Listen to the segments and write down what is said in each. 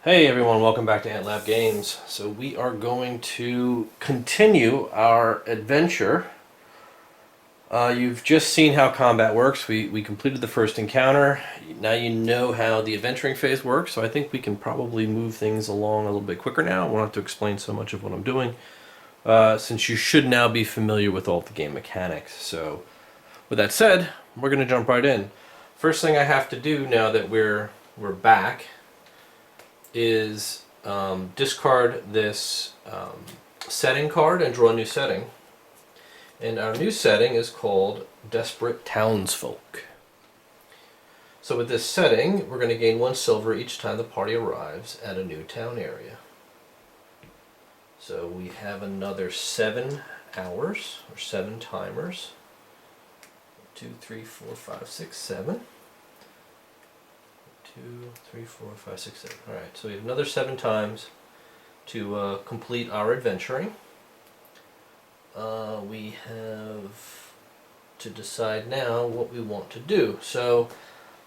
Hey everyone, welcome back to AntLab Games. So we are going to continue our adventure. You've just seen how combat works. We completed the first encounter. Now you know how the adventuring phase works, so I think we can probably move things along a little bit quicker now. I won't have to explain so much of what I'm doing, since you should now be familiar with all the game mechanics. So with that said, we're going to jump right in. First thing I have to do now that we're back is discard this setting card and draw a new setting. And our new setting is called Desperate Townsfolk. So with this setting, we're going to gain 1 silver each time the party arrives at a new town area. So we have another 7 hours, or 7 timers. 2, 3, 4, 5, 6, 7. 2, 3, 4, 5, 6, 7. Alright, so we have another 7 times to complete our adventuring. We have to decide now what we want to do. So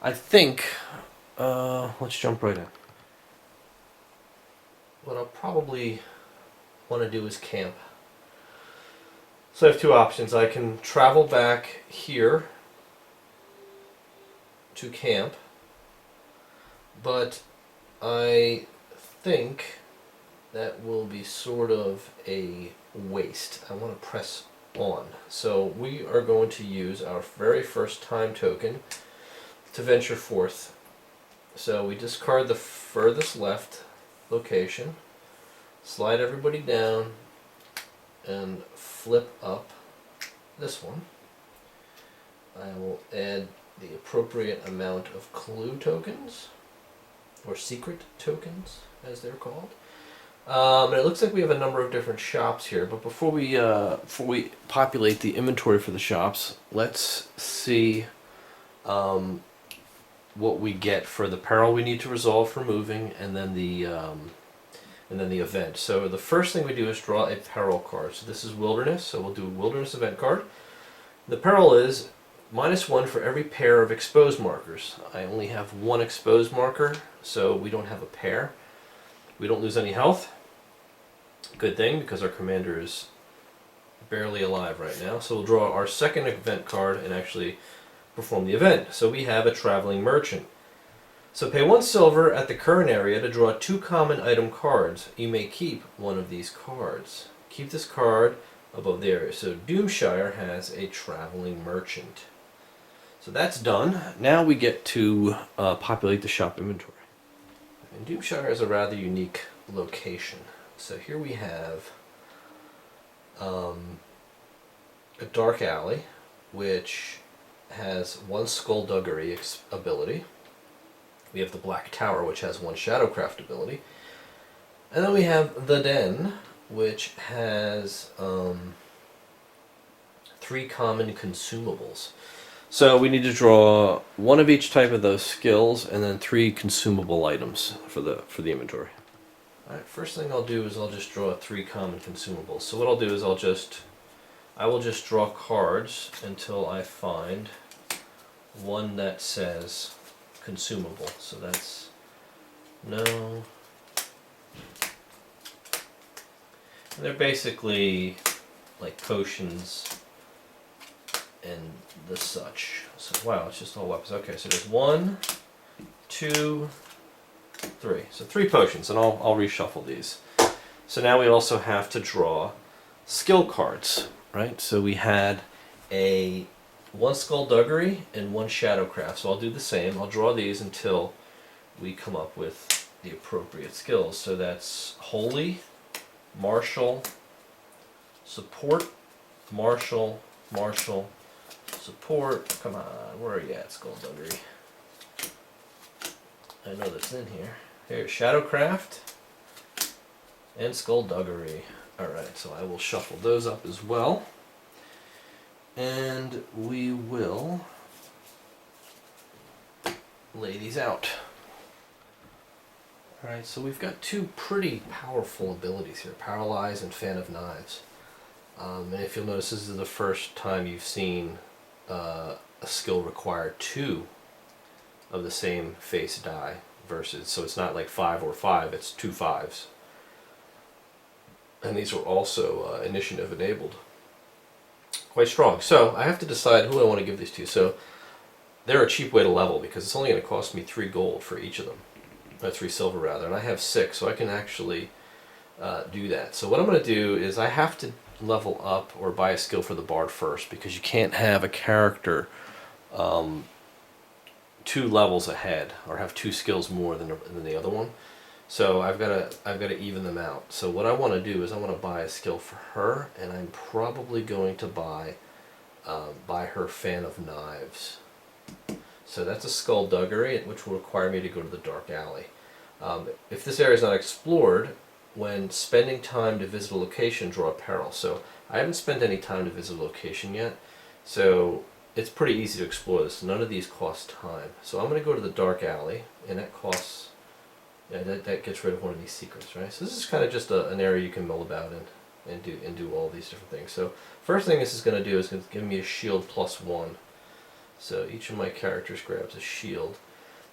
I think, let's jump right in. What I'll probably want to do is camp. So I have 2 options. I can travel back here to camp, but I think that will be sort of a waste. I want to press on. So we are going to use our very first time token to venture forth. So we discard the furthest left location, slide everybody down, and flip up this one. I will add the appropriate amount of clue tokens, or secret tokens as they're called. And it looks like we have a number of different shops here, but before we populate the inventory for the shops, let's see what we get for the peril we need to resolve for moving, and then the event. So the first thing we do is draw a peril card. So this is wilderness, so we'll do a wilderness event card. The peril is -1 for every pair of exposed markers. I only have 1 exposed marker, so we don't have a pair. We don't lose any health. Good thing, because our commander is barely alive right now. So we'll draw our second event card and actually perform the event. So we have a traveling merchant. So pay 1 silver at the current area to draw 2 common item cards. You may keep one of these cards. Keep this card above the area. So Doomshire has a traveling merchant. So that's done. Now we get to populate the shop inventory. And Doomshire is a rather unique location. So here we have a dark alley, which has 1 skullduggery ability. We have the Black Tower, which has 1 Shadowcraft ability. And then we have the Den, which has 3 common consumables. So we need to draw 1 of each type of those skills, and then 3 consumable items for the inventory. Alright, first thing I'll do is I'll just draw 3 common consumables. So what I'll do is I will just draw cards until I find one that says consumable. So that's no. And they're basically like potions and the such. So wow, it's just all weapons. Okay, so there's 1, 2, 3. So 3 potions, and I'll reshuffle these. So now we also have to draw skill cards, right? So we had 1 skullduggery and 1 shadowcraft. So I'll do the same. I'll draw these until we come up with the appropriate skills. So that's holy, martial, support, martial, martial, support. Come on, where are you at, skullduggery? I know that's in here. Here's Shadowcraft and Skullduggery. Alright, so I will shuffle those up as well. And we will lay these out. Alright, so we've got 2 pretty powerful abilities here, Paralyze and Fan of Knives. And if you'll notice, this is the first time you've seen a skill require 2 of the same face die. versus, so it's not like 5 or 5, it's 2 5s. And these are also initiative enabled. Quite strong. So I have to decide who I want to give these to. So they're a cheap way to level because it's only going to cost me 3 gold for each of them. 3 silver rather, and I have 6, so I can actually do that. So what I'm going to do is I have to level up or buy a skill for the bard first, because you can't have a character 2 levels ahead or have 2 skills more than the other one. So I've got to even them out. So what I want to do is I want to buy a skill for her, and I'm probably going to buy her Fan of Knives. So that's a skullduggery, which will require me to go to the dark alley. If this area is not explored, when spending time to visit a location, draw a peril. So I haven't spent any time to visit a location yet, so it's pretty easy to explore this. None of these cost time. So I'm going to go to the dark alley, and that costs, that gets rid of one of these secrets, right? So this is kind of just an area you can mill about in and do all these different things. So first thing this is going to do is going to give me a shield +1. So each of my characters grabs a shield.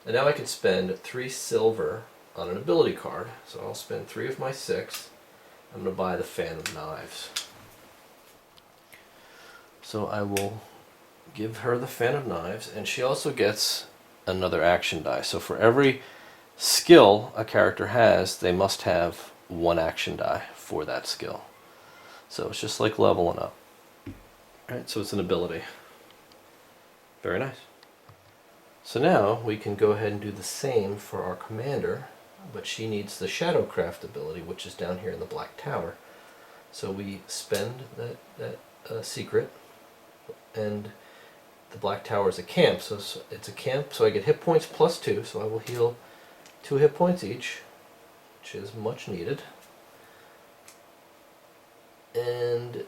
And now I can spend 3 silver on an ability card. So I'll spend 3 of my 6. I'm going to buy the Fan of Knives. So I will give her the Fan of Knives, and she also gets another action die. So for every skill a character has, they must have 1 action die for that skill. So it's just like leveling up. Alright, so it's an ability. Very nice. So now we can go ahead and do the same for our commander, but she needs the Shadowcraft ability, which is down here in the Black Tower. So we spend that secret, and the Black Tower is a camp, so it's a camp, so I get hit points +2, so I will heal 2 hit points each, which is much needed. And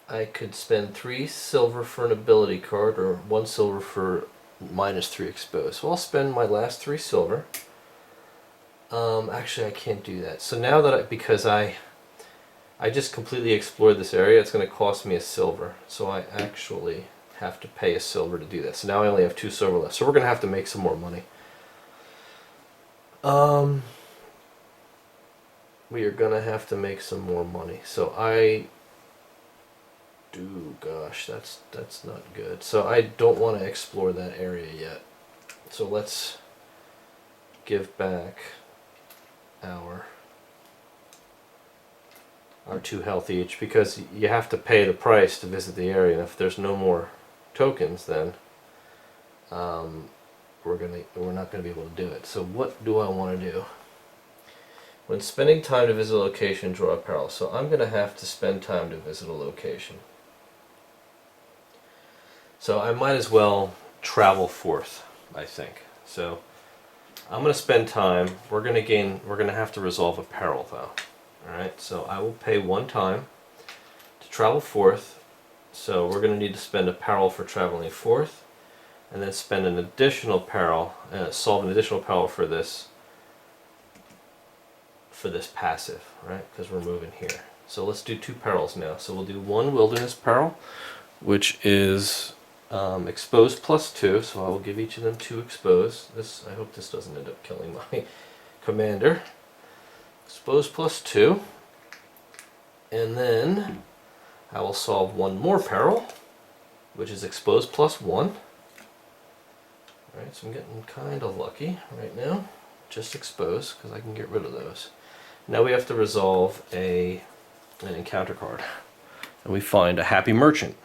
I could spend 3 silver for an ability card, or 1 silver for -3 exposed. So I'll spend my last 3 silver. Actually, I can't do that. So now that because I just completely explored this area, it's going to cost me a silver. So I actually have to pay a silver to do that. So now I only have 2 silver left. So we're going to have to make some more money. We are going to have to make some more money. So gosh, that's not good. So I don't want to explore that area yet. So let's give back our 2 health each, because you have to pay the price to visit the area, and if there's no more tokens, then we're not going to be able to do it. So what do I want to do? When spending time to visit a location, draw a peril. So I'm going to have to spend time to visit a location. So I might as well travel forth, I think. So I'm going to spend time. We're going to have to resolve a peril though. Alright, so I will pay 1 time to travel forth. So we're going to need to spend a peril for traveling forth, and then spend an additional peril, solve an additional peril for this passive, right? Because we're moving here. So let's do 2 perils now. So we'll do 1 wilderness peril, which is exposed +2. So I will give each of them 2 exposed. I hope this doesn't end up killing my commander. Exposed +2, and then I will solve 1 more peril, which is exposed +1. Alright, so I'm getting kind of lucky right now. Just exposed, because I can get rid of those. Now we have to resolve an encounter card, and we find a happy merchant.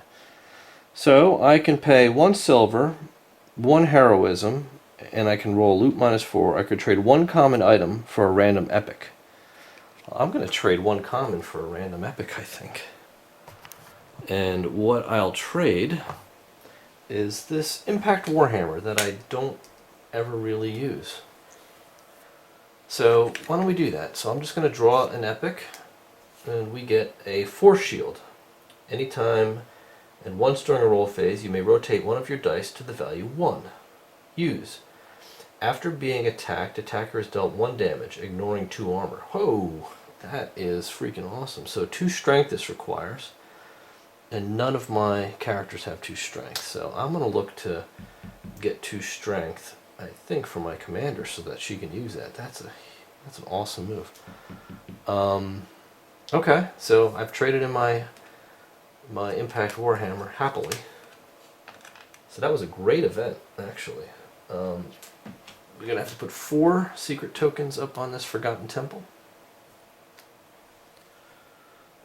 So I can pay 1 silver, 1 heroism, and I can roll loot -4. I could trade 1 common item for a random epic. I'm going to trade 1 common for a random epic, I think. And what I'll trade is this Impact Warhammer that I don't ever really use. So why don't we do that? So I'm just going to draw an epic, and we get a Force Shield. Anytime and once during a roll phase, you may rotate 1 of your dice to the value 1. Use. After being attacked, attacker is dealt 1 damage, ignoring 2 armor. Whoa! That is freaking awesome. So 2 strength this requires, and none of my characters have 2 strength. So I'm going to look to get 2 strength I think, for my commander so that she can use that. That's an awesome move. Okay, so I've traded in my Impact Warhammer happily. So that was a great event, actually. We're gonna have to put 4 secret tokens up on this Forgotten Temple.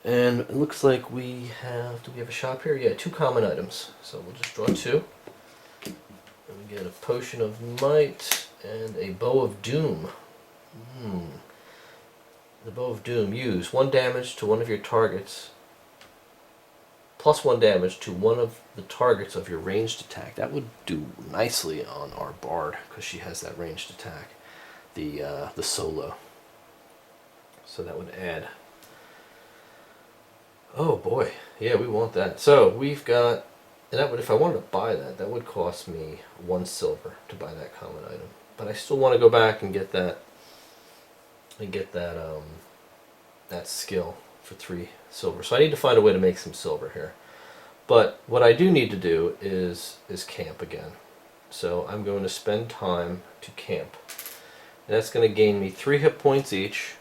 And it looks like we have, do we have a shop here? Yeah, 2 common items. So we'll just draw 2. And we get a Potion of Might and a Bow of Doom. The Bow of Doom. Use 1 damage to one of your targets, plus 1 damage to one of the targets of your ranged attack. That would do nicely on our Bard, because she has that ranged attack, the solo. So that would add. Oh boy, yeah, we want that. So we've got, and that would, if I wanted to buy that, that would cost me 1 silver to buy that common item. But I still want to go back and get that, that skill for 3 silver. So I need to find a way to make some silver here. But what I do need to do is camp again. So I'm going to spend time to camp. And that's going to gain me 3 hit points each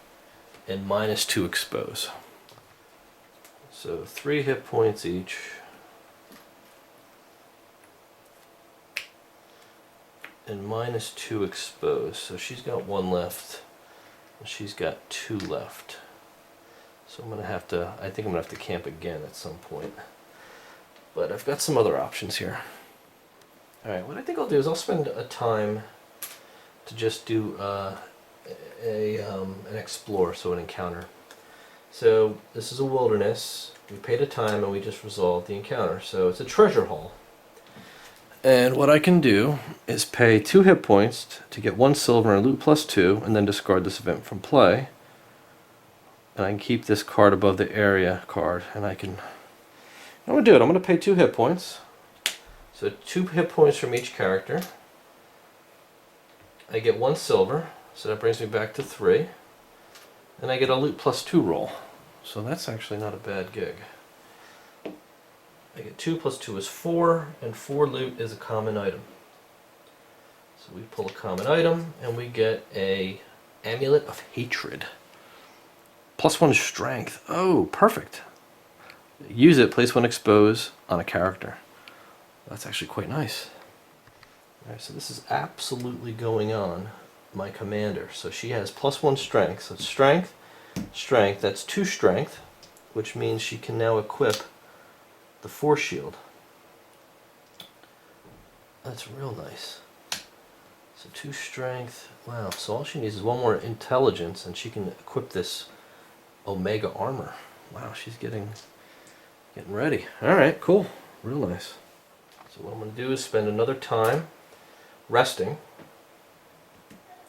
and -2 expose. So 3 hit points each. And -2 expose. So she's got 1 left. And she's got 2 left. So I'm going to have to, I think I'm going to have to camp again at some point. But I've got some other options here. Alright, what I think I'll do is I'll spend a time to just do an explore, so an encounter. So this is a wilderness. We paid a time and we just resolved the encounter. So it's a treasure haul. And what I can do is pay 2 hit points to get 1 silver and loot +2, and then discard this event from play. And I can keep this card above the area card, and I can... I'm going to do it. I'm going to pay 2 hit points. So 2 hit points from each character. I get 1 silver, so that brings me back to 3. And I get a loot +2 roll. So that's actually not a bad gig. I get 2 + 2 is 4, and 4 loot is a common item. So we pull a common item, and we get a Amulet of Hatred. +1 strength. Oh, perfect. Use it, place 1 expose on a character. That's actually quite nice. Alright, so this is absolutely going on my commander. So she has +1 strength. So it's strength, strength, that's 2 strength, which means she can now equip the Force Shield. That's real nice. So 2 strength. Wow, so all she needs is 1 more intelligence and she can equip this Omega armor. Wow, she's getting ready. Alright, cool. Real nice. So what I'm going to do is spend another time resting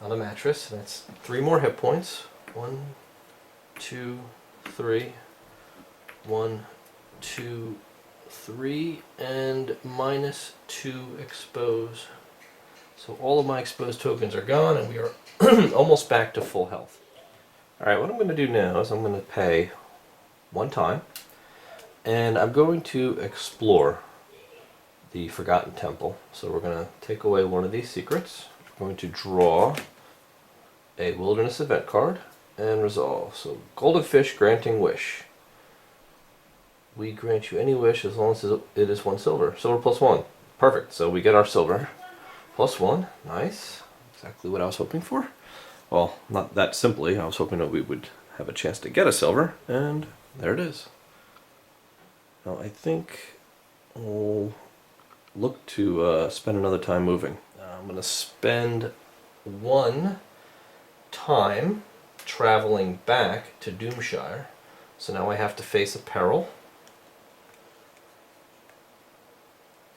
on a mattress. That's 3 more hit points. 1, 2, 3. 1, 2, 3, and -2 expose. So all of my exposed tokens are gone, and we are almost back to full health. Alright, what I'm going to do now is I'm going to pay 1 time, and I'm going to explore the Forgotten Temple. So we're going to take away one of these secrets. We're going to draw a Wilderness event card and resolve. So Golden Fish granting wish. We grant you any wish as long as it is 1 silver. Silver +1. Perfect. So we get our silver. +1. Nice. Exactly what I was hoping for. Well, not that simply. I was hoping that we would have a chance to get a silver. And there it is. Now I think we'll look to spend another time moving. I'm going to spend 1 time traveling back to Doomshire. So now I have to face a peril.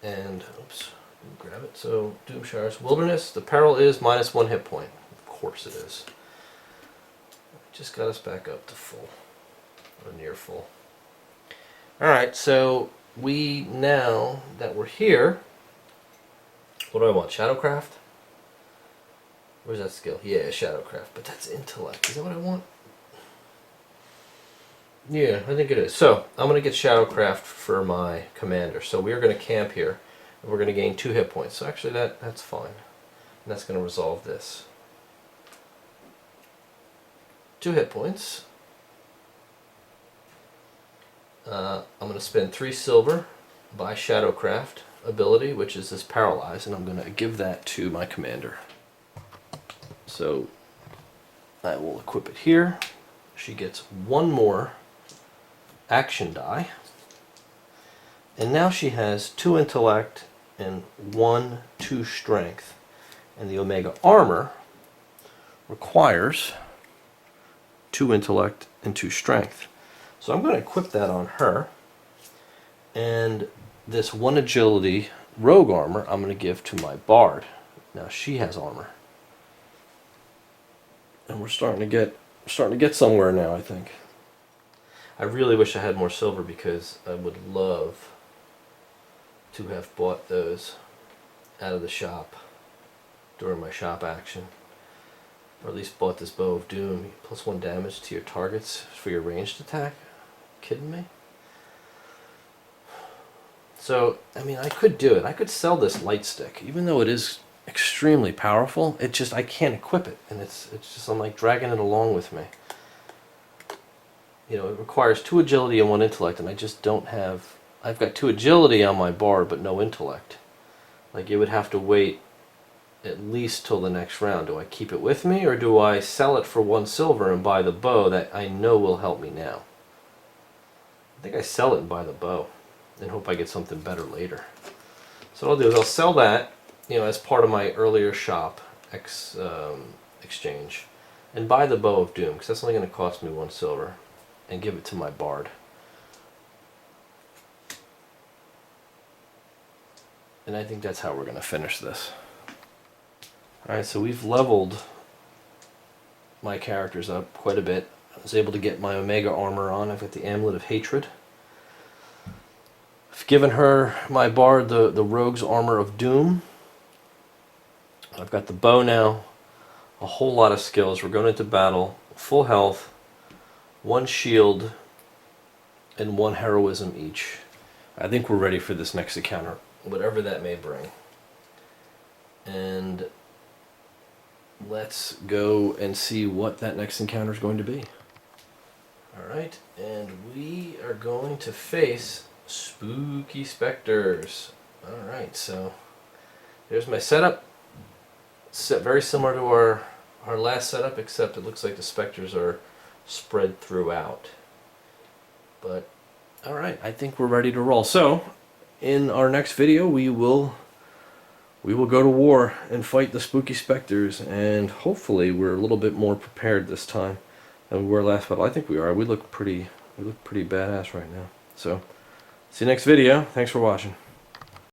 And, oops, grab it. So, Doomshire's Wilderness. The peril is -1 hit point. Of course it is. Just got us back up to full. Or near full. Alright, so we, now that we're here, what do I want? Shadowcraft? Where's that skill? Yeah, Shadowcraft. But that's intellect. Is that what I want? Yeah, I think it is. So, I'm going to get Shadowcraft for my commander. So we are going to camp here, and we're going to gain 2 hit points. So actually that's fine. And that's going to resolve this. 2 hit points. I'm going to spend 3 silver, buy Shadowcraft ability, which is this Paralyze, and I'm going to give that to my commander. So I will equip it here. She gets 1 more action die. And now she has 2 intellect and 2 strength. And the Omega armor requires 2 intellect and 2 strength. So I'm going to equip that on her. And this 1 agility rogue armor I'm going to give to my bard. Now she has armor. And we're starting to get somewhere now, I think. I really wish I had more silver because I would love to have bought those out of the shop during my shop action. Or at least bought this Bow of Doom. +1 damage to your targets for your ranged attack. Kidding me? So, I mean, I could do it. I could sell this light stick, even though it is extremely powerful. It just, I can't equip it, and it's just, I'm like dragging it along with me. You know, it requires 2 agility and 1 intellect, and I just don't have. I've got 2 agility on my bard, but no intellect. Like, it would have to wait at least till the next round. Do I keep it with me, or do I sell it for 1 silver and buy the bow that I know will help me now? I think I sell it and buy the bow and hope I get something better later. So what I'll do is I'll sell that, you know, as part of my earlier shop exchange, and buy the Bow of Doom, because that's only going to cost me 1 silver, and give it to my bard. And I think that's how we're going to finish this. Alright, so we've leveled my characters up quite a bit. I was able to get my Omega armor on. I've got the Amulet of Hatred. I've given her, my bard, the Rogue's Armor of Doom. I've got the bow now. A whole lot of skills. We're going into battle. Full health. 1 shield. And 1 heroism each. I think we're ready for this next encounter, whatever that may bring. And let's go and see what that next encounter is going to be. Alright, and we are going to face Spooky Specters. Alright, so there's my setup. Very similar to our last setup, except it looks like the Specters are spread throughout. But, alright, I think we're ready to roll. So, in our next video, we will go to war and fight the Spooky Specters, and hopefully we're a little bit more prepared this time than we were last battle. I think we are. We look pretty badass right now. So, see you next video. Thanks for watching.